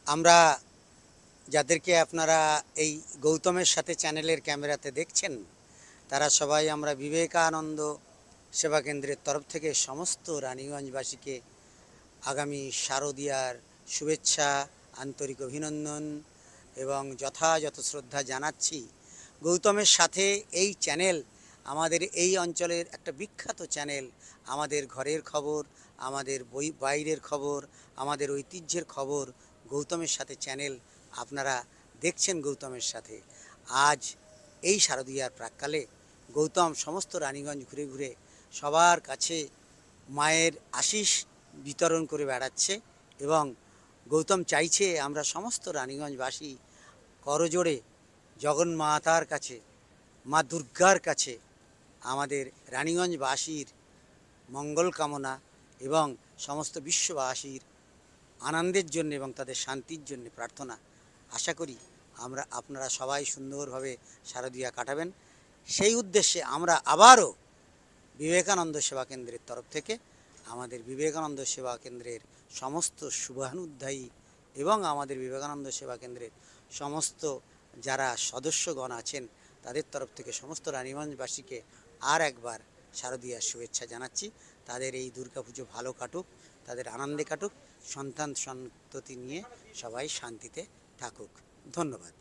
আমরা যাদেরকে আপনারা এই গৌতমের সাথে চ্যানেলের ক্যামেরাতে দেখছেন, তারা সবাই আমরা বিবেকানন্দ সেবা কেন্দ্রের তরফ থেকে সমস্ত রানীগঞ্জবাসীকে আগামী শারদীয়ার শুভেচ্ছা, আন্তরিক অভিনন্দন এবং যথাযথ শ্রদ্ধা জানাচ্ছি। গৌতমের সাথে এই চ্যানেল আমাদের এই অঞ্চলের একটা বিখ্যাত চ্যানেল। আমাদের ঘরের খবর, আমাদের বাইরের খবর, আমাদের ঐতিহ্যের খবর গৌতমের সাথে চ্যানেল আপনারা দেখছেন। গৌতমের সাথে আজ এই শারদীয়ার প্রাক্কালে গৌতম সমস্ত রানীগঞ্জ ঘুরে ঘুরে সবার কাছে মায়ের আশিস বিতরণ করে বেড়াচ্ছে এবং গৌতম চাইছে আমরা সমস্ত রানীগঞ্জবাসী করজোড়ে জগন্মাতার কাছে, মা দুর্গার কাছে আমাদের রানীগঞ্জবাসীর মঙ্গল কামনা এবং সমস্ত বিশ্ববাসীর আনন্দের জন্য এবং তাদের শান্তির জন্য প্রার্থনা। আশা করি আপনারা সবাই সুন্দরভাবে শারদীয়া কাটাবেন। সেই উদ্দেশ্যে আমরা আবারও বিবেকানন্দ সেবা কেন্দ্রের তরফ থেকে আমাদের বিবেকানন্দ সেবা কেন্দ্রের সমস্ত শুভানুধ্যায়ী এবং আমাদের বিবেকানন্দ সেবা কেন্দ্রের সমস্ত যারা সদস্যগণ আছেন তাদের তরফ থেকে সমস্ত রানীগঞ্জবাসীকে আর একবার শারদীয়ার শুভেচ্ছা জানাচ্ছি। তাদের এই দুর্গাপুজো ভালো কাটুক, তাদের আনন্দে কাটুক, সন্তান সন্ততি নিয়ে সবাই শান্তিতে থাকুক। ধন্যবাদ।